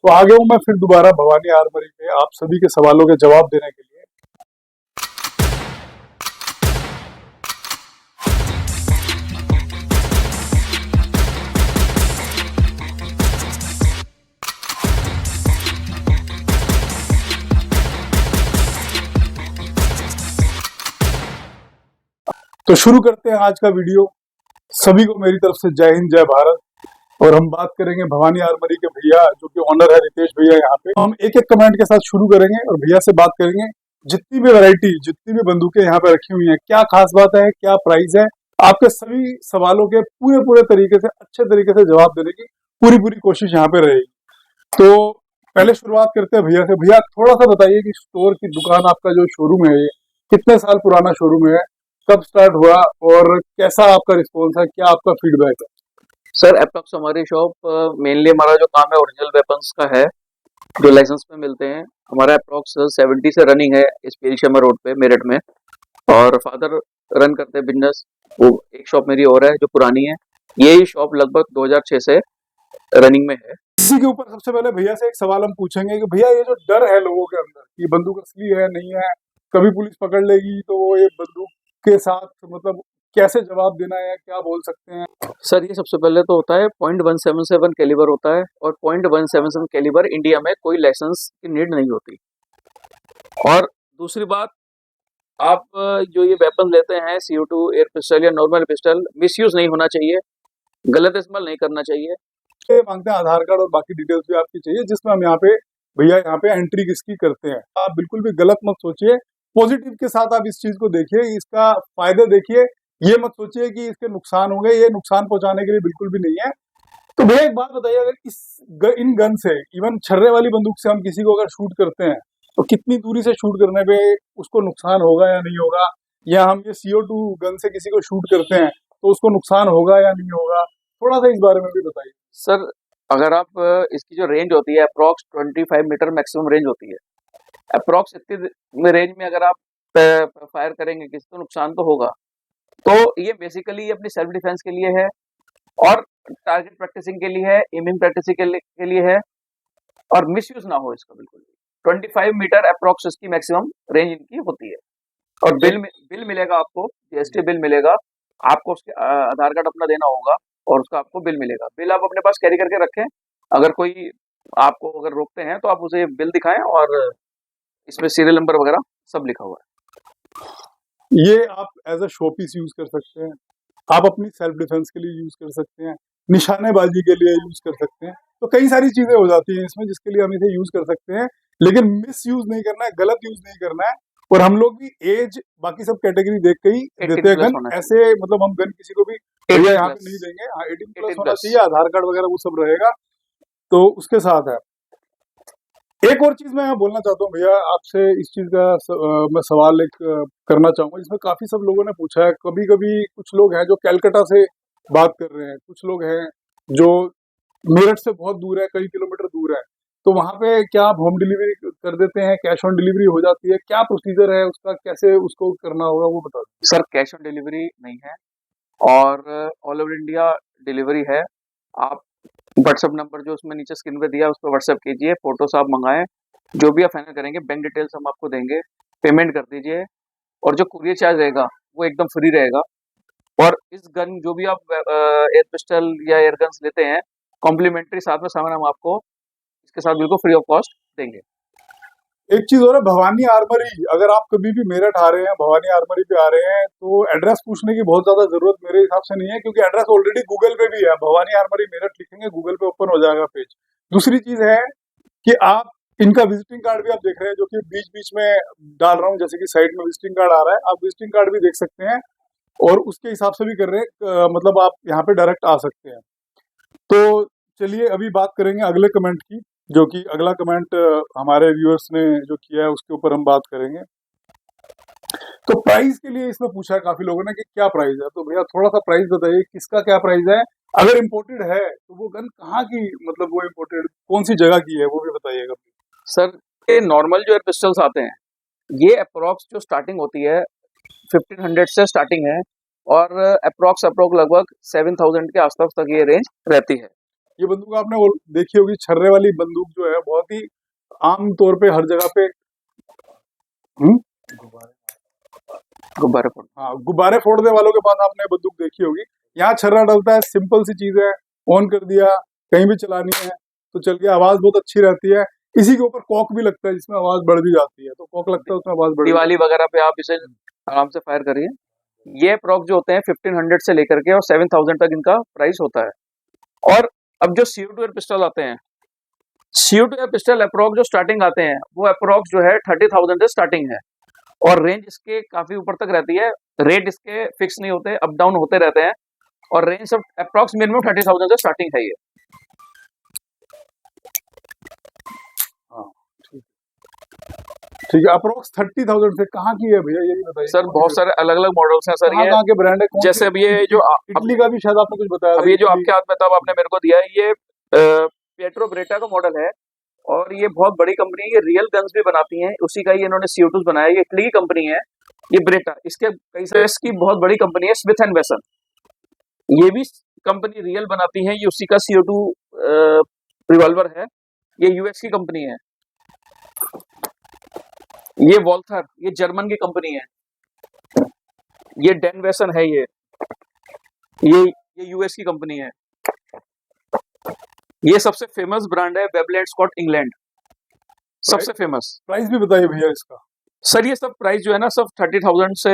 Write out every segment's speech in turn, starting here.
तो आ गया हूँ मैं फिर दोबारा भवानी आर्मरी में आप सभी के सवालों के जवाब देने के लिए। तो शुरू करते हैं आज का वीडियो। सभी को मेरी तरफ से जय हिंद जय भारत। और हम बात करेंगे भवानी आर्मरी के भैया जो कि ऑनर है रितेश भैया यहाँ पे। हम एक एक कमेंट के साथ शुरू करेंगे और भैया से बात करेंगे जितनी भी वैरायटी जितनी भी बंदूकें यहाँ पे रखी हुई हैं, क्या खास बात है, क्या प्राइस है, आपके सभी सवालों के पूरे पूरे तरीके से अच्छे तरीके से जवाब देने की पूरी पूरी कोशिश यहाँ पे रहेगी। तो पहले शुरुआत करते हैं भैया से। भैया थोड़ा सा बताइए कि स्टोर की दुकान आपका जो शोरूम है ये कितने साल पुराना शोरूम है, कब स्टार्ट हुआ और कैसा आपका रिस्पॉन्स है, क्या आपका फीडबैक है? सर अप्रॉक्स हमारी शॉप मेनली हमारा जो काम है ओरिजिनल वेपन्स का है जो लाइसेंस पे मिलते हैं। हमारा अप्रॉक्स 70 से रनिंग है इस पेरिशमा रोड पे मेरठ में। और फादर रन करते हैं बिजनेस। वो एक शॉप मेरी और है जो पुरानी है। यही शॉप लगभग 2006 से रनिंग में है। इसी के ऊपर सबसे पहले भैया से एक सवाल हम पूछेंगे कि भैया ये जो डर है लोगों के अंदर कि बंदूक असली है नहीं है, कभी पुलिस पकड़ लेगी तो वो ये बंदूक के साथ मतलब कैसे जवाब देना है, क्या बोल सकते हैं? सर ये सबसे पहले तो होता है .177 कैलिबर होता है और .177 कैलिबर इंडिया में कोई लाइसेंस की नीड नहीं होती। और दूसरी बात, आप जो ये वेपन लेते हैं CO2 एयर पिस्टल या नॉर्मल पिस्टल, मिसयूज नहीं होना चाहिए, गलत इस्तेमाल नहीं करना चाहिए। ये मांगते हैं आधार कार्ड और बाकी डिटेल्स भी आपकी चाहिए जिसमें हम यहाँ पे भैया यहाँ पे एंट्री किसकी करते हैं। आप बिल्कुल भी गलत मत सोचिए, पॉजिटिव के साथ आप इस चीज को देखिए, इसका फायदे देखिए, ये मत सोचिए कि इसके नुकसान होंगे, ये नुकसान पहुंचाने के लिए बिल्कुल भी नहीं है। तो भैया एक बात बताइए, अगर इन गन से इवन छर्रे वाली बंदूक से हम किसी को अगर शूट करते हैं तो कितनी दूरी से शूट करने पे उसको नुकसान होगा या नहीं होगा, या हम ये CO2 गन से किसी को शूट करते हैं तो उसको नुकसान होगा या नहीं होगा, थोड़ा सा इस बारे में भी बताइए। सर अगर आप इसकी जो रेंज होती है अप्रॉक्स 25 मीटर मैक्सिमम रेंज होती है। अप्रॉक्स इतनी रेंज में अगर आप फायर करेंगे किसी को नुकसान तो होगा। तो ये बेसिकली अपनी सेल्फ डिफेंस के लिए है और टारगेट प्रैक्टिसिंग के लिए है, एमिंग प्रैक्टिसिंग के लिए है और मिसयूज ना हो इसका बिल्कुल भी। 25 मीटर अप्रॉक्स इसकी मैक्सिमम रेंज इनकी होती है। और बिल मिलेगा आपको, GST बिल मिलेगा आपको, उसके आधार कार्ड अपना देना होगा और उसका आपको बिल मिलेगा। बिल आप अपने पास कैरी करके रखें, अगर कोई आपको अगर रोकते हैं तो आप उसे बिल दिखाएं और इसमें सीरियल नंबर वगैरह सब लिखा हुआ है। ये आप as a showpiece use कर सकते हैं, आप अपनी सेल्फ डिफेंस के लिए यूज कर सकते हैं, निशानेबाजी के लिए यूज कर सकते हैं। तो कई सारी चीजें हो जाती हैं इसमें जिसके लिए हम इसे यूज कर सकते हैं, लेकिन मिस यूज नहीं करना है, गलत यूज नहीं करना है। और हम लोग भी एज बाकी सब कैटेगरी देख के ही देते हैं गन, ऐसे मतलब हम गन किसी को भी यहाँ पे नहीं देंगे। हाँ 18+ होना चाहिए, आधार कार्ड वगैरह वो सब रहेगा तो उसके साथ है। एक और चीज मैं बोलना चाहता हूँ भैया आपसे, इस चीज का मैं सवाल एक करना चाहूंगा जिसमें काफी सब लोगों ने पूछा है। कभी कभी कुछ लोग हैं जो कैलकाटा से बात कर रहे हैं, कुछ लोग हैं जो मेरठ से बहुत दूर है, कई किलोमीटर दूर है, तो वहां पे क्या आप होम डिलीवरी कर देते हैं, कैश ऑन डिलीवरी हो जाती है, क्या प्रोसीजर है उसका, कैसे उसको करना होगा वो बता दीजिए। सर कैश ऑन डिलीवरी नहीं है और ऑल ओवर इंडिया डिलीवरी है। आप व्हाट्सएप नंबर जो उसमें नीचे स्क्रीन पे दिया है उस पर व्हाट्सएप कीजिए, फोटोस आप मंगाएं, जो भी आप फाइनल करेंगे बैंक डिटेल्स हम आपको देंगे, पेमेंट कर दीजिए और जो कुरियर चार्ज रहेगा वो एकदम फ्री रहेगा। और इस गन जो भी आप एयर पिस्टल या एयर गन्स लेते हैं कॉम्प्लीमेंट्री साथ में सामान हम आपको इसके साथ बिल्कुल फ्री ऑफ कॉस्ट देंगे। एक चीज और है, भवानी आर्मरी, अगर आप कभी भी मेरठ आ रहे हैं, भवानी आर्मरी पे आ रहे हैं तो एड्रेस पूछने की बहुत ज्यादा जरूरत मेरे हिसाब से नहीं है, क्योंकि एड्रेस ऑलरेडी गूगल पे भी है। भवानी आर्मरी मेरठ लिखेंगे गूगल पे ओपन हो जाएगा पेज। दूसरी चीज है कि आप इनका विजिटिंग कार्ड भी आप देख रहे हैं जो कि बीच बीच में डाल रहा हूँ, जैसे कि साइड में विजिटिंग कार्ड आ रहा है, आप विजिटिंग कार्ड भी देख सकते हैं और उसके हिसाब से भी कर रहे हैं, मतलब आप यहाँ पे डायरेक्ट आ सकते हैं। तो चलिए अभी बात करेंगे अगले कमेंट की, जो कि अगला कमेंट हमारे व्यूअर्स ने जो किया है उसके ऊपर हम बात करेंगे। तो प्राइस के लिए इसमें पूछा है काफी लोगों ने कि क्या प्राइस है, तो भैया थोड़ा सा प्राइस बताइए, किसका क्या प्राइस है, अगर इम्पोर्टेड है तो वो गन कहाँ की, मतलब वो इम्पोर्टेड कौन सी जगह की है वो भी बताइएगा। सर ये नॉर्मल जो एयर पिस्टल्स आते हैं ये अप्रोक्स जो स्टार्टिंग होती है 1500 से स्टार्टिंग है और अप्रोक्स लगभग 7000 के आसपास तक ये रेंज रहती है। ये बंदूक आपने वो देखी होगी, छर्रे वाली बंदूक जो है बहुत ही आम तौर पे हर जगह पे हम्म गुब्बारे फोड़ हाँ, गुब्बारे फोड़ने वालों के पास आपने बंदूक देखी होगी। यहाँ छर्रा डलता है, सिंपल सी चीज है, ऑन कर दिया, कहीं भी चलानी है तो चल के आवाज बहुत अच्छी रहती है। इसी के ऊपर कॉक भी लगता है जिसमें आवाज बढ़ भी जाती है, तो कॉक लगता है उसमें आवाज बढ़ भी दिवाली जाती वगैरह पे आप इसे आराम से फायर करिए। ये अप्रॉक्स जो होते हैं 1500 से लेकर के और 7000 तक इनका प्राइस होता है। और अब जो CO2 एयर पिस्टल आते हैं, CO2 एयर पिस्टल अप्रॉक्स जो स्टार्टिंग आते हैं वो अप्रॉक्स जो है 30,000 से स्टार्टिंग है और रेंज इसके काफी ऊपर तक रहती है। रेट इसके फिक्स नहीं होते, अप डाउन होते रहते हैं और रेंज सब अप्रॉक्स मिनिमम 30,000 से स्टार्टिंग है ये। हाँ, ठीक है। अप्रोक्स 30,000 से कहाँ की है भैया, ये भी बताइए। सर बहुत सारे अलग अलग मॉडल्स हैं सर। कहाँ ये कहाँ के ब्रांड है, कौन जैसे सी? अब ये जो इटली का भी शायद आपने कुछ बताया अब था, ये जो इटली। आपके हाथ में था, अब आपने मेरे को दिया है, ये पेट्रो ब्रेटा का मॉडल है और ये बहुत बड़ी कंपनी है। ये रियल गन्स भी बनाती हैं, उसी का ही इन्होंने CO2 बनाया है। ये इटली की कंपनी है ये ब्रेटा। इसके कई सारे इसकी बहुत बड़ी कंपनी है स्मिथ एंड वेसन, ये भी कंपनी रियल बनाती है। ये उसी का CO2 रिवॉल्वर है। ये US की कंपनी है। ये वॉल्थर, ये जर्मन की कंपनी है। ये डेन वेसन है। ये US की कंपनी है। ये सबसे फेमस ब्रांड है बेबल एंड स्कॉट इंग्लैंड, सबसे फेमस। प्राइस भी बताइए भैया इसका। सर ये सब प्राइस जो है ना सब 30,000 से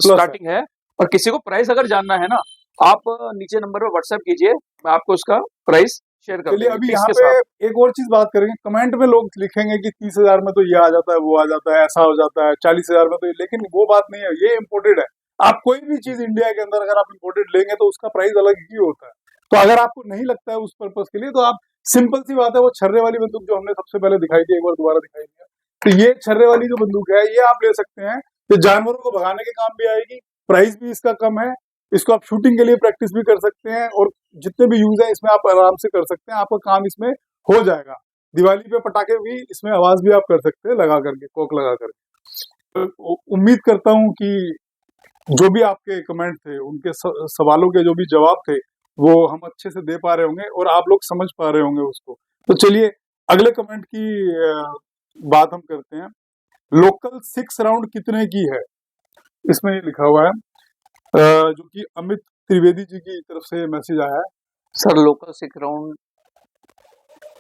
स्टार्टिंग है और किसी को प्राइस अगर जानना है ना आप नीचे नंबर पे व्हाट्सएप कीजिए, मैं आपको इसका प्राइस शेयर कर चलिए दूंगा अभी पीस यहाँ के पे साथ। एक और चीज बात करेंगे। कमेंट में लोग लिखेंगे कि 30,000 में तो ये आ जाता है, वो आ जाता है, ऐसा हो जाता है, 40,000 में तो लेकिन वो बात नहीं है, ये इम्पोर्टेड है। आप कोई भी चीज इंडिया के अंदर अगर आप इम्पोर्टेड लेंगे तो उसका प्राइस अलग ही होता है। तो अगर आपको नहीं लगता है उस पर्पज के लिए तो आप, सिंपल सी बात है, वो छर्रे वाली बंदूक जो हमने सबसे पहले दिखाई थी, एक बार दोबारा दिखाई दिया, तो ये छर्रे वाली जो बंदूक है ये आप ले सकते हैं। ये जानवरों को भगाने के काम भी आएगी, प्राइस भी इसका कम है, इसको आप शूटिंग के लिए प्रैक्टिस भी कर सकते हैं और जितने भी यूज है इसमें आप आराम से कर सकते हैं, आपका काम इसमें हो जाएगा। दिवाली पे पटाखे भी इसमें आवाज भी आप कर सकते हैं लगा करके, कॉक लगा करके। तो उम्मीद करता हूं कि जो भी आपके कमेंट थे उनके सवालों के जो भी जवाब थे वो हम अच्छे से दे पा रहे होंगे और आप लोग समझ पा रहे होंगे उसको। तो चलिए अगले कमेंट की बात हम करते हैं। लोकल 6 राउंड कितने की है, इसमें ये लिखा हुआ है, जो कि अमित त्रिवेदी जी की तरफ से मैसेज आया है। सर लोकल 6 राउंड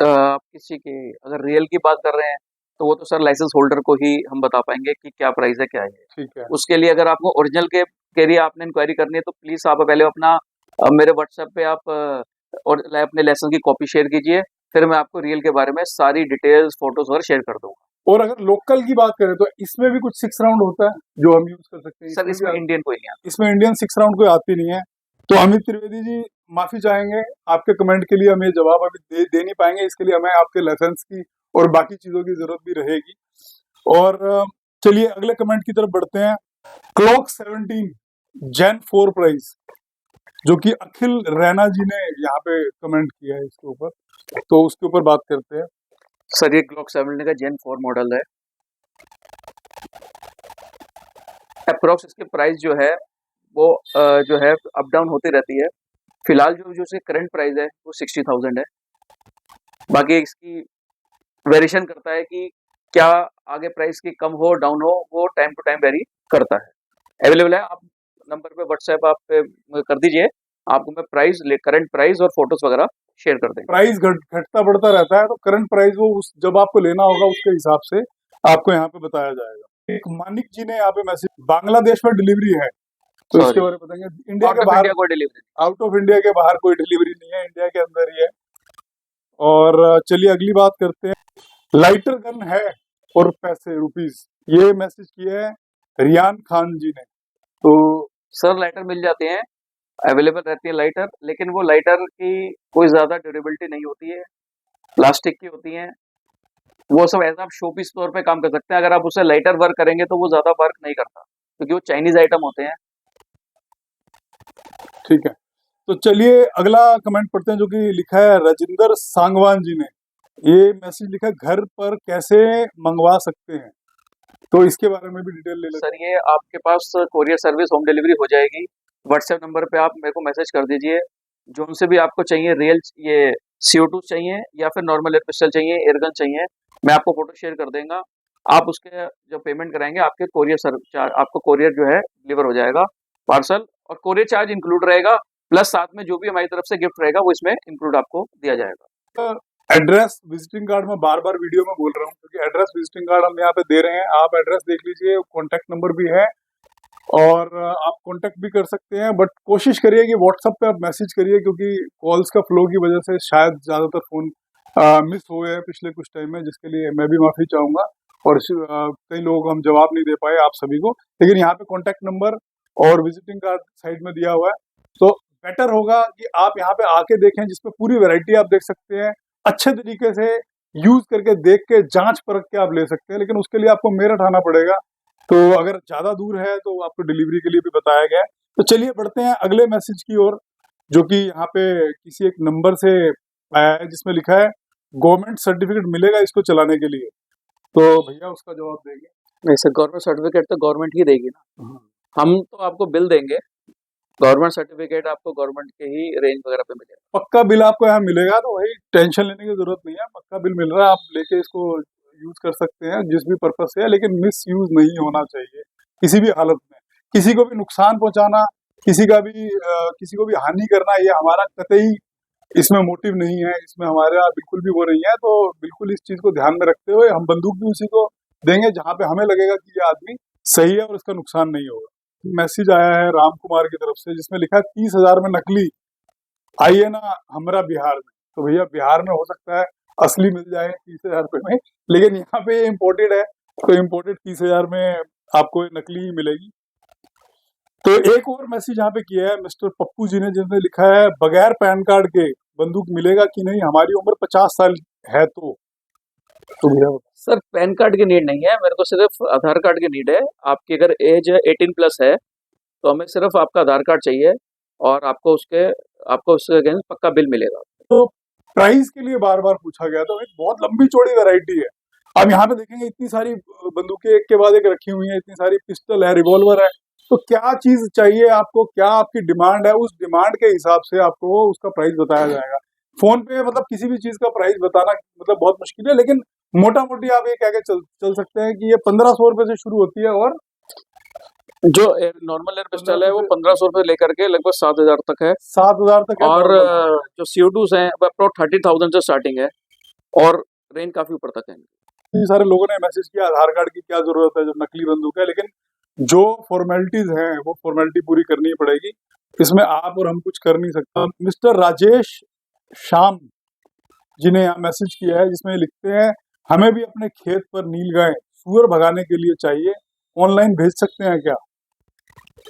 आप किसी के अगर रियल की बात कर रहे हैं तो वो तो सर लाइसेंस होल्डर को ही हम बता पाएंगे कि क्या प्राइस है क्या है। ठीक है, उसके लिए अगर आपको ओरिजिनल के लिए आपने इंक्वायरी करनी है तो प्लीज आप पहले अपना मेरे व्हाट्सएप पे आप और अपने लाइसेंस की कॉपी शेयर कीजिए, फिर मैं आपको रियल के बारे में सारी डिटेल्स फोटोज वगैरह शेयर कर दूंगा। और अगर लोकल की बात करें तो इसमें भी कुछ 6 राउंड होता है जो हम यूज कर सकते हैं। सर इसमें इंडियन कोई नहीं आता। इसमें इंडियन 6 राउंड कोई आती नहीं है। तो अमित त्रिवेदी जी माफी चाहेंगे, आपके कमेंट के लिए हमें जवाब अभी दे नहीं पाएंगे, इसके लिए हमें आपके लाइसेंस की और बाकी चीजों की जरूरत भी रहेगी। और चलिए अगले कमेंट की तरफ बढ़ते हैं। क्लॉक 17 Gen 4 प्राइस, जो कि अखिल रैना जी ने यहाँ पे कमेंट किया है इसके ऊपर, तो उसके ऊपर बात करते हैं। सर ये क्लॉक 17 का Gen 4 मॉडल है। अप्रोक्स इसके प्राइस जो है वो जो है अप डाउन होती रहती है। फिलहाल जो इसकी करंट प्राइस है वो 60,000 है। बाकी इसकी वेरिएशन करता है कि क्या आगे प्राइस की कम हो डाउन हो, वो टाइम टू टाइम वेरी करता है। अवेलेबल है, आप नंबर पे व्हाट्सएप आप पे कर दीजिए, आपको मैं प्राइस करंट प्राइस और फोटोज वगैरह शेयर कर देंगे। प्राइस घटता बढ़ता रहता है, तो करंट प्राइस वो जब आपको लेना होगा उसके हिसाब से आपको यहाँ पे बताया जाएगा। एक मानिक जी ने यहाँ पे मैसेज, बांग्लादेश में डिलीवरी है तो इसके बारे में बताएंगे। इंडिया के बाहर कोई डिलीवरी, आउट ऑफ इंडिया के बाहर कोई डिलीवरी नहीं है, इंडिया के अंदर ही है। और चलिए अगली बात करते हैं। लाइटर गन है और पैसे रुपीस, ये मैसेज किया है रियान खान जी ने। तो सर लाइटर मिल जाते हैं, अवेलेबल रहती है लाइटर, लेकिन वो लाइटर की कोई ज्यादा ड्यूरेबिलिटी नहीं होती है, प्लास्टिक की होती है। वो सब ऐसा आप शो पीस तौर पे काम कर सकते हैं। अगर आप उसे लाइटर वर्क करेंगे तो वो ज्यादा वर्क नहीं करता क्योंकि वो चाइनीज आइटम होते हैं। ठीक है, तो चलिए अगला कमेंट पढ़ते हैं जो कि लिखा है राजिंदर सांगवान जी ने। ये मैसेज लिखा है, घर पर कैसे मंगवा सकते हैं, तो इसके बारे में भी डिटेल ले लेते हैं। सर ये आपके पास कोरियर सर्विस होम डिलीवरी हो जाएगी। व्हाट्सएप नंबर पे आप मेरे को मैसेज कर दीजिए, जोन से भी आपको चाहिए, रियल ये CO2 चाहिए या फिर नॉर्मल एयर पिस्टल चाहिए, एयरगन चाहिए, मैं आपको फोटो शेयर कर देंगे। आप उसके जो पेमेंट कराएंगे, आपके कोरियर चार्ज, आपको कोरियर जो है डिलीवर हो जाएगा पार्सल, और कोरियर चार्ज इंक्लूड रहेगा, प्लस साथ में जो भी हमारी तरफ से गिफ्ट रहेगा वो इसमें इंक्लूड आपको दिया जाएगा। एड्रेस विजिटिंग कार्ड में बार बार वीडियो में बोल रहा हूँ, क्योंकि एड्रेस विजिटिंग कार्ड हम यहाँ पे दे रहे हैं, आप एड्रेस देख लीजिए, कॉन्टैक्ट नंबर भी है, और आप कांटेक्ट भी कर सकते हैं, बट कोशिश करिए कि व्हाट्सएप पे आप मैसेज करिए, क्योंकि कॉल्स का फ्लो की वजह से शायद ज़्यादातर फ़ोन मिस हुए हैं पिछले कुछ टाइम में, जिसके लिए मैं भी माफ़ी चाहूँगा, और कई लोगों को हम जवाब नहीं दे पाए आप सभी को। लेकिन यहाँ पे कॉन्टैक्ट नंबर और विजिटिंग कार्ड साइड में दिया हुआ है, तो बेटर होगा कि आप यहाँ पे आके देखें, जिसमें पूरी वैरायटी आप देख सकते हैं, अच्छे तरीके से यूज़ करके, देख के, जांच परख के आप ले सकते हैं। लेकिन उसके लिए आपको मेरठ आना पड़ेगा, तो अगर ज़्यादा दूर है तो आपको डिलीवरी के लिए भी बताया गया है। तो चलिए बढ़ते हैं अगले मैसेज की ओर, जो कि यहाँ पे किसी एक नंबर से आया है, जिसमें लिखा है गवर्नमेंट सर्टिफिकेट मिलेगा इसको चलाने के लिए। तो भैया उसका जवाब देंगे। नहीं सर, गवर्नमेंट सर्टिफिकेट तो गवर्नमेंट ही देगी ना, हाँ। हम तो आपको बिल देंगे। गवर्नमेंट सर्टिफिकेट आपको गवर्नमेंट के ही रेंज वगैरह पे मिलेगा। पक्का बिल आपको यहाँ मिलेगा, तो वही टेंशन लेने की जरूरत नहीं है, पक्का बिल मिल रहा है, आप लेके इसको यूज कर सकते हैं जिस भी पर्पज से है, लेकिन मिस यूज नहीं होना चाहिए किसी भी हालत में। किसी को भी नुकसान पहुंचाना, किसी को भी हानि करना, ये हमारा कतई इसमें मोटिव नहीं है, इसमें हमारा बिल्कुल भी वो नहीं है। तो बिल्कुल इस चीज को ध्यान में रखते हुए हम बंदूक भी उसी को देंगे जहां पे हमें लगेगा कि ये आदमी सही है और इसका नुकसान नहीं होगा। मैसेज आया है राम कुमार की तरफ से, जिसमें लिखा है 30,000 में नकली आइए ना हमारा बिहार में। तो भैया बिहार में हो सकता है असली मिल जाए 30,000 रुपये में, लेकिन यहाँ पे इम्पोर्टेड है, तो इम्पोर्टेड 30,000 में आपको ये नकली ही मिलेगी। तो एक और मैसेज यहाँ पे किया है मिस्टर पप्पू जी ने, जिसने लिखा है बगैर पैन कार्ड के बंदूक मिलेगा कि नहीं, हमारी उम्र 50 साल है। तो भैया सर पैन कार्ड की नीड नहीं है, मेरे को सिर्फ आधार कार्ड की नीड है। आपकी अगर एज 18+ है तो हमें सिर्फ आपका आधार कार्ड चाहिए, और आपको उसके अगेंस्ट पक्का बिल मिलेगा। तो प्राइस के लिए बार बार पूछा गया, तो एक बहुत लंबी चौड़ी वैरायटी है। अब यहाँ पे देखेंगे इतनी सारी बंदूकें एक के बाद एक रखी हुई हैं, इतनी सारी पिस्टल है, रिवॉल्वर है, तो क्या चीज चाहिए आपको, क्या आपकी डिमांड है, उस डिमांड के हिसाब से आपको उसका प्राइस बताया जाएगा। फोन पे मतलब किसी भी चीज का प्राइस बताना मतलब बहुत मुश्किल है, लेकिन मोटा मोटी आप ये कह के चल सकते हैं कि ये 1500 रुपए से शुरू होती है, और जो नॉर्मल एयर पिस्टल है वो 1500 रुपए लेकर के लगभग 7,000 तक है, 7,000 तक है। और जो CO2 हैं वो अप्रोक्स 30,000 से स्टार्टिंग है, और रेंज काफी ऊपर तक है। सारे लोगों ने मैसेज किया आधार कार्ड की क्या जरूरत है जब नकली बंदूक है, लेकिन जो फॉर्मेलिटीज हैं वो फॉर्मेलिटी पूरी करनी पड़ेगी, इसमें आप और हम कुछ कर नहीं सकते। मिस्टर राजेश श्याम जी ने यहाँ मैसेज किया है, जिसमें लिखते हैं हमें भी अपने खेत पर नीलगाय सूअर भगाने के लिए चाहिए, ऑनलाइन भेज सकते हैं क्या?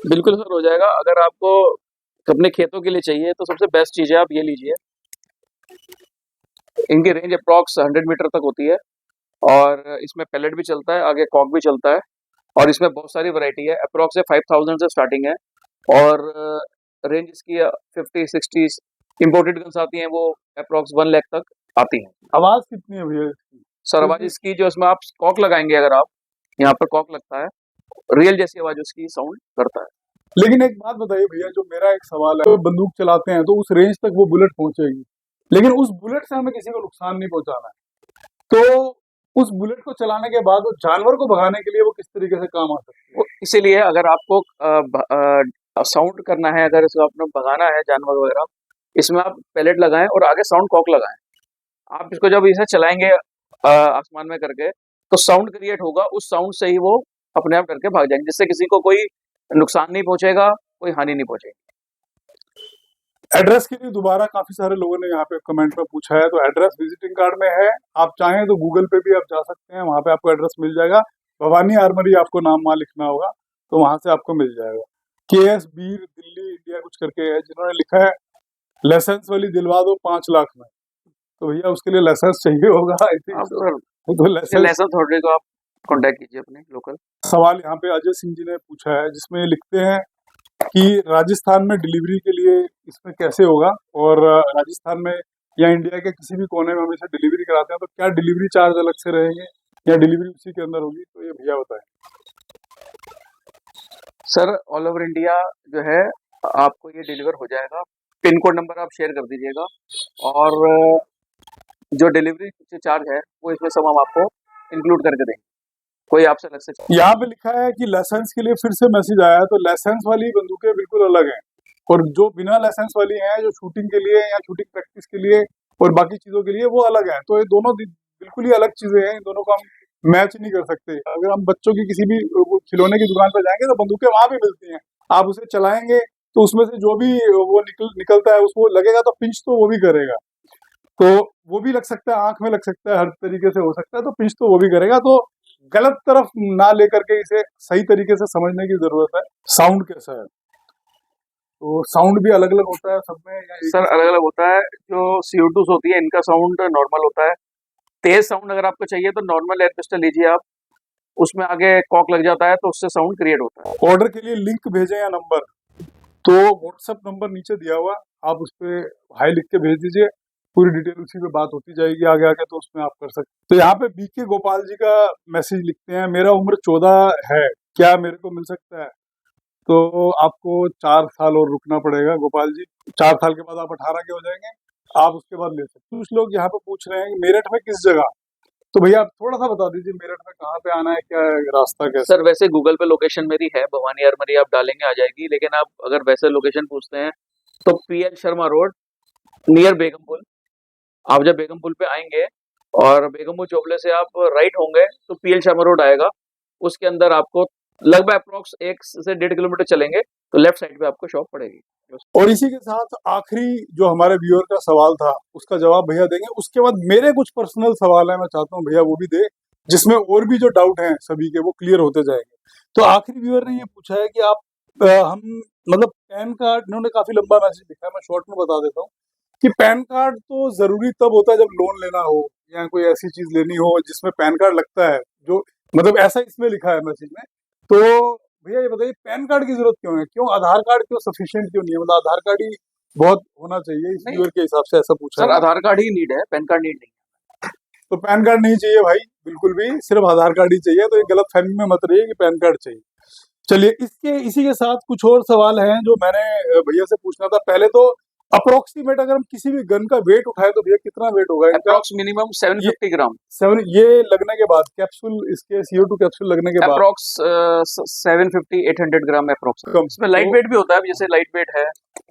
बिल्कुल सर, हो जाएगा। अगर आपको अपने खेतों के लिए चाहिए तो सबसे बेस्ट चीज है, आप ये लीजिए। इनकी रेंज अप्रॉक्स 100 मीटर तक होती है, और इसमें पैलेट भी चलता है, आगे कॉक भी चलता है, और इसमें बहुत सारी वैरायटी है। अप्रॉक्स 5,000 से स्टार्टिंग है, और रेंज इसकी 50-60 इम्पोर्टेड गन्स आती हैं, वो अप्रॉक्स 1 लाख तक आती हैं। आवाज कितनी है भैया इसकी? सर आवाज इसकी जो इसमें आप कॉक लगाएंगे, अगर आप यहाँ पर कॉक लगता है, रियल जैसी आवाज उसकी साउंड करता है। लेकिन एक बात बताइए भैया, जो मेरा एक सवाल है, तो बंदूक चलाते हैं तो उस रेंज तक वो बुलेट पहुंचेगी, लेकिन उस बुलेट से हमें किसी को नुकसान नहीं पहुंचाना है, तो उस बुलेट को चलाने के बाद वो जानवर को भगाने के लिए वो किस तरीके से काम आ सकती है? इसीलिए अगर आपको साउंड करना है, अगर इसको आपने भगाना है जानवर वगैरह, इसमें आप पैलेट लगाएं और आगे साउंड कॉक लगाएं। आप इसको जब इसे चलाएंगे आसमान में करके, तो साउंड क्रिएट होगा, उस साउंड से ही वो अपने आप करके भाग जाएंगे, जिससे किसी को कोई नुकसान नहीं पहुंचेगा, कोई हानि नहीं पहुंचेगी। एड्रेस के लिए दोबारा काफी सारे लोगों ने यहाँ पे कमेंट में पूछा है, तो एड्रेस विजिटिंग कार्ड में है, आप चाहें तो गूगल पे भी आप जा सकते हैं, वहां पे आपको एड्रेस मिल जाएगा। भवानी आर्मरी आपको नाम वहां लिखना होगा, तो वहां से आपको मिल जाएगा। KS बीर दिल्ली इंडिया कुछ करके है, जिन्होंने लिखा है लाइसेंस वाली दिलवा दो 5 लाख में। तो भैया उसके लिए लाइसेंस चाहिए होगा, आई थिंक सो। तो लाइसेंस अथॉरिटी को आप कांटेक्ट कीजिए अपने लोकल। सवाल यहाँ पे अजय सिंह जी ने पूछा है, जिसमें लिखते हैं कि राजस्थान में डिलीवरी के लिए इसमें कैसे होगा, और राजस्थान में या इंडिया के किसी भी कोने में हम इसे डिलीवरी कराते हैं तो क्या डिलीवरी चार्ज अलग से रहेंगे या डिलीवरी उसी के अंदर होगी, तो ये भैया बताएं। सर ऑल ओवर इंडिया जो है आपको ये डिलीवर हो जाएगा, पिन कोड नंबर आप शेयर कर दीजिएगा, और जो डिलीवरी चार्ज है वो इसमें सब हम आपको इंक्लूड करके देंगे, कोई आपसे अलग से charge। यहाँ पे लिखा है कि लाइसेंस के लिए फिर से मैसेज आया है, तो लाइसेंस वाली बंदूकें बिल्कुल अलग हैं और जो बिना लाइसेंस वाली हैं, जो शूटिंग के लिए या शूटिंग प्रैक्टिस के लिए और बाकी चीजों के लिए, वो अलग है। तो ये दोनों बिल्कुल ही अलग चीजें हैं, इन दोनों को हम मैच नहीं कर सकते। अगर हम बच्चों की किसी भी खिलौने की दुकान पर जाएंगे तो बंदूकें वहां भी मिलती हैं, आप उसे चलाएंगे तो उसमें से जो भी वो निकलता है उसको लगेगा तो पिंच तो वो भी करेगा, तो वो भी लग सकता है, आंख में लग सकता है, हर तरीके से हो सकता है, तो पिंच तो वो भी करेगा। तो गलत तरफ ना लेकर के इसे सही तरीके से समझने की जरूरत है। साउंड कैसा है, तो साउंड भी अलग अलग होता है सब में या एक सर अलग अलग होता है, जो CO2 होती है इनका साउंड नॉर्मल होता है। तेज साउंड अगर आपको चाहिए तो नॉर्मल एयर पिस्टल लीजिए आप, उसमें आगे कॉक लग जाता है तो उससे साउंड क्रिएट होता है। ऑर्डर के लिए लिंक भेजें या नंबर, तो व्हाट्सएप नंबर नीचे दिया हुआ, आप उस पर हाई लिख के भेज दीजिए, पूरी डिटेल उसी पे बात होती जाएगी आगे आगे, तो उसमें आप कर सकते। तो यहाँ पे बीके गोपाल जी का मैसेज लिखते हैं, मेरा उम्र 14 है, क्या मेरे को मिल सकता है? तो आपको 4 साल और रुकना पड़ेगा गोपाल जी, 4 साल के बाद आप 18 के हो जाएंगे, आप उसके बाद ले सकते। कुछ लोग यहाँ पे पूछ रहे हैं कि मेरठ में किस जगह, तो भैया आप थोड़ा सा बता दीजिए मेरठ में कहाँ पे आना है, क्या है, रास्ता कैसा? सर वैसे गूगल पे लोकेशन मेरी है, भवानी आर्मरी आप डालेंगे आ जाएगी, लेकिन आप अगर वैसे लोकेशन पूछते हैं तो PL शर्मा रोड नियर बेगम पुल। आप जब बेगम पुल पे आएंगे और बेगम पुल चौबले से आप राइट होंगे तो PL शर्मा रोड आएगा, उसके अंदर आपको लगभग अप्रोक्स 1 से 1.5 किलोमीटर चलेंगे तो लेफ्ट साइड पे आपको शॉप पड़ेगी। और इसी के साथ आखिरी जो हमारे व्यूअर का सवाल था उसका जवाब भैया देंगे, उसके बाद मेरे कुछ पर्सनल सवाल है, मैं चाहता हूँ भैया वो भी दे, जिसमें और भी जो डाउट हैं सभी के वो क्लियर होते जाएंगे। तो आखिरी व्यूअर ने ये पूछा है कि आप हम मतलब पैन कार्ड, इन्होंने काफी लंबा मैसेज लिखा है, मैं शॉर्ट में बता देता हूँ कि पैन कार्ड तो जरूरी तब होता है जब लोन लेना हो या कोई ऐसी चीज लेनी हो जिसमें पैन कार्ड लगता है, जो मतलब ऐसा इसमें लिखा है मैसेज में। तो भैया ये बताइए पैन कार्ड की जरूरत क्यों है, क्यों आधार कार्ड क्यों सफिशिएंट क्यों नहीं है, मतलब आधार कार्ड ही बहुत होना चाहिए, इस नहीं व्यूअर के हिसाब से ऐसा पूछा सर, है। आधार कार्ड ही नीड है, पैन कार्ड नीड नहीं। तो पैन कार्ड नहीं चाहिए भाई, बिल्कुल भी, सिर्फ आधार कार्ड ही चाहिए, तो ये गलत फहमी में मत रहिए कि पैन कार्ड चाहिए। चलिए इसी के साथ कुछ और सवाल हैं जो मैंने भैया से पूछना था। पहले तो अप्रोक्सीमेट अगर हम किसी भी गन का वेट उठाए तो भैया कितना वेट होगा इनका? अप्रोक्स मिनिमम 750 ग्राम, 7 ये लगने के बाद कैप्सूल, इसके CO2 कैप्सूल लगने के बाद अप्रोक्स 750-800 ग्राम अप्रोक्स। कम इसमें लाइट तो वेट भी होता है, जैसे लाइट वेट है।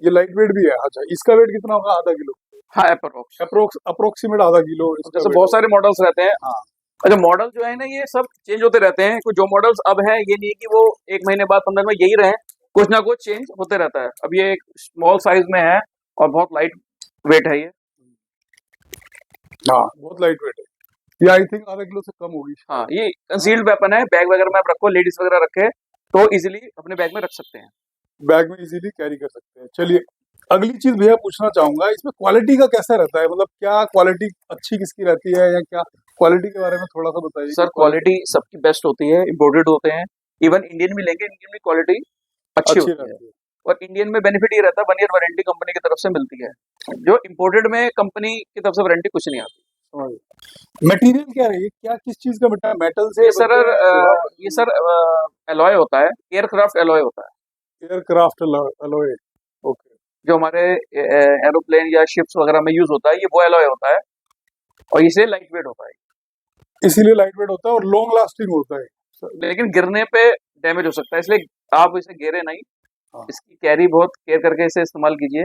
ये लाइट वेट भी है? अच्छा, इसका वेट कितना होगा? आधा किलो? हाँ अप्रोक्स, अप्रोक्सीमेट आधा किलो इसका जैसे weight बहुत होगा। सारे मॉडल्स रहते हैं। हाँ, अच्छा मॉडल जो है ना ये सब चेंज होते रहते हैं, कुछ जो मॉडल्स अब है ये नहीं है कि वो 1 महीने बाद 15 में यही रहे, कुछ ना कुछ चेंज होते रहता है। अब ये एक स्मॉल साइज में है और बहुत लाइट वेट है ये। हाँ बहुत लाइट वेट है ये, आई थिंक आधा किलो से कम होगी। हाँ ये कंसील्ड वेपन है, बैग वगैरह में आप रखो, लेडीज वगैरह रखे तो इजीली अपने बैग में रख सकते हैं। बैग में इजीली कैरी कर सकते हैं। चलिए अगली चीज भैया पूछना चाहूंगा, इसमें क्वालिटी का कैसा रहता है, मतलब क्या क्वालिटी अच्छी किसकी रहती है या क्या, क्वालिटी के बारे में थोड़ा सा बताइए। सर क्वालिटी सबकी बेस्ट होती है, इम्पोर्टेड होते हैं, इवन इंडियन भी लेंगे, इंडियन भी क्वालिटी अच्छी होती है। रहती है। और इंडियन में बेनिफिट ये रहता है 1 ईयर वारंटी कंपनी की तरफ से मिलती है, जो इम्पोर्टेड में कंपनी की तरफ से वारंटी कुछ नहीं आती। मटेरियल क्या है, ये क्या किस चीज का मटेरियल, मेटल से ये सर बनते हैं, लोहा बनती ये सर एलॉय होता है, एयरक्राफ्ट एलॉय होता है, एयरक्राफ्ट अलॉय? ओके, जो हमारे एरोप्लेन या शिप्स वगैरह में यूज होता है, ये वो एलॉय होता है और इसे लाइट वेट होता है, इसीलिए लाइट वेट होता है और लॉन्ग लास्टिंग होता है। लेकिन गिरने पे डैमेज हो सकता है, इसलिए आप इसे गिरे नहीं, हाँ। इसकी कैरी बहुत केयर करके इसे इस्तेमाल कीजिए।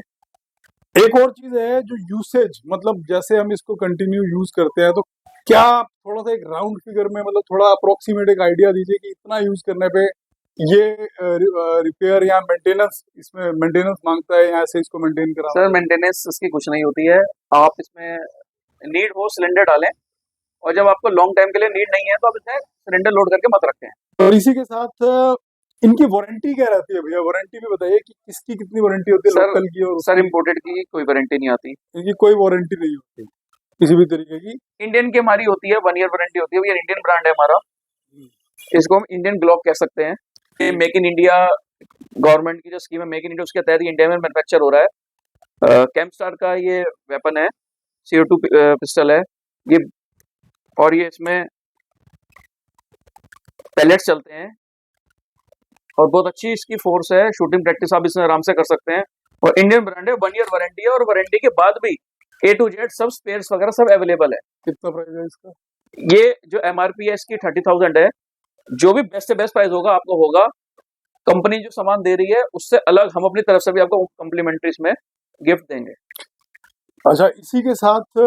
एक और चीज है जो यूसेज, मतलब जैसे हम इसको कंटिन्यू यूज करते हैं, तो क्या आप थोड़ा सा एक राउंड फिगर में, मतलब थोड़ा अप्रोक्सीमेट एक आइडिया दीजिए कि इतना यूज करने पे ये रिपेयर या मेंटेनेंस, इसमें मेंटेनेंस मांगता है या ऐसे इसको मेंटेन कराना? सर मेंटेनेंस इसकी कुछ नहीं होती है, आप इसमें नीड हो सिलेंडर डालें, और जब आपको लॉन्ग टाइम के लिए नीड नहीं है तो आप इसमें सिलेंडर लोड करके मत रखें। और इसी के साथ इनकी वारंटी क्या रहती है भैया, वारंटी भी बताइए कि किसकी कितनी वारंटी होती है, सर लोकल की और सर इम्पोर्टेड की कोई वारंटी नहीं आती, इनकी कोई वारंटी नहीं होती किसी भी तरीके की। इंडियन की हमारी होती है 1 ईयर वारंटी होती है, ये इंडियन ब्रांड है हमारा, इसको हम इंडियन ग्लॉक कह सकते हैं। ये मेक इन इंडिया गवर्नमेंट की जो स्कीम है मेक इन इंडिया, उसके तहत इंडिया में मैन्युफैक्चर हो रहा है। कैम्पस्टार का ये वेपन है, CO2 पिस्टल है ये, और ये इसमें पैलेट्स चलते हैं और बहुत अच्छी इसकी फोर्स है, शूटिंग प्रैक्टिस आप इसमें आराम से कर सकते हैं। और इंडियन ब्रांड है, 1 ईयर वारंटी है, और वारंटी के बाद भी A to Z सब स्पेयर्स वगैरह सब अवेलेबल है। कितना प्राइस है इसका? ये जो MRP है इसकी 30,000 है। जो भी बेस्ट से बेस्ट प्राइस होगा आपको होगा। कंपनी जो सामान दे रही है उससे अलग हम अपनी तरफ से भी आपको कम्प्लीमेंट्री इसमें गिफ्ट देंगे। अच्छा, इसी के साथ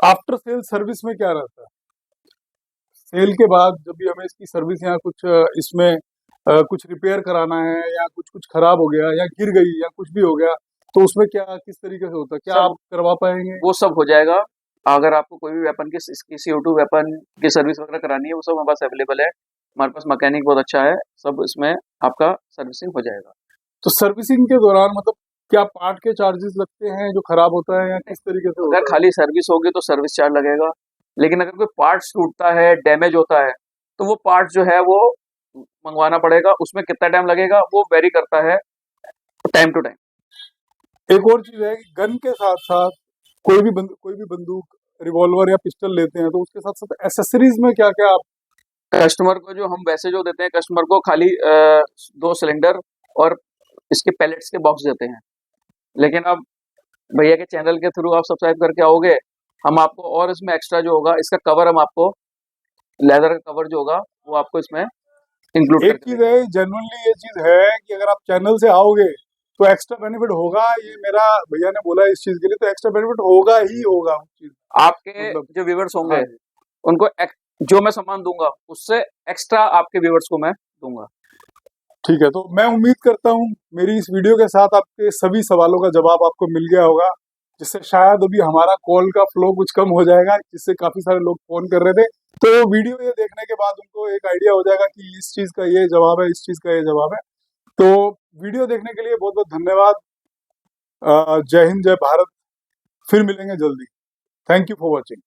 आफ्टर सेल सर्विस में क्या रहता है? सेल के बाद जब भी हमें इसकी सर्विस या कुछ इसमें कुछ रिपेयर कराना है, या कुछ खराब हो गया या गिर गई या कुछ भी हो गया, तो उसमें क्या किस तरीके से होता है? क्या सब आप करवा पाएंगे? वो सब हो जाएगा। अगर आपको कोई भी वेपन की इसकी CO2 वेपन की सर्विस वगैरह करानी है वो सब हमारे पास अवेलेबल है। हमारे पास मैकेनिक बहुत अच्छा है, सब इसमें आपका सर्विसिंग हो जाएगा। तो सर्विसिंग के दौरान मतलब क्या पार्ट के चार्जेस लगते हैं जो खराब होता है, या किस तरीके से होता अगर खाली सर्विस होगी तो सर्विस चार्ज लगेगा, लेकिन अगर कोई पार्ट्स टूटता है, डैमेज होता है, तो वो पार्ट जो है वो मंगवाना पड़ेगा। उसमें कितना टाइम लगेगा वो वेरी करता है टाइम टू टाइम। है? एक और चीज है कि गन के साथ साथ कोई भी बंदूक, रिवॉल्वर या पिस्टल लेते हैं, तो उसके साथ साथ एसेसरीज में क्या क्या आप? कस्टमर को जो हम वैसे जो देते हैं, कस्टमर को खाली 2 सिलेंडर और इसके पैलेट्स के बॉक्स देते हैं। लेकिन अब भैया के चैनल के थ्रू आप सब्सक्राइब करके आओगे, हम आपको और इसमें एक्स्ट्रा जो होगा इसका कवर, हम आपको लेदर का कवर जो होगा वो आपको इसमें इंक्लूड एक करके चीज देंगे। है, जेन्युइनली ये चीज है कि अगर आप चैनल से आओगे तो एक्स्ट्रा बेनिफिट होगा। ये मेरा भैया ने बोला इस चीज के लिए, तो एक्स्ट्रा बेनिफिट होगा ही होगा उस चीज, आपके मतलब। जो व्यूवर्स होंगे हाँ जी, उनको जो मैं सामान दूंगा उससे एक्स्ट्रा आपके व्यूवर्स को मैं दूंगा। ठीक है। तो मैं उम्मीद करता हूँ मेरी इस वीडियो के साथ आपके सभी सवालों का जवाब आपको मिल गया होगा, जिससे शायद अभी हमारा कॉल का फ्लो कुछ कम हो जाएगा, जिससे काफी सारे लोग फोन कर रहे थे। तो वीडियो ये देखने के बाद उनको एक आइडिया हो जाएगा कि इस चीज का ये जवाब है, इस चीज का ये जवाब है। तो वीडियो देखने के लिए बहुत बहुत धन्यवाद। जय हिंद, जय भारत। फिर मिलेंगे जल्दी। Thank you for watching.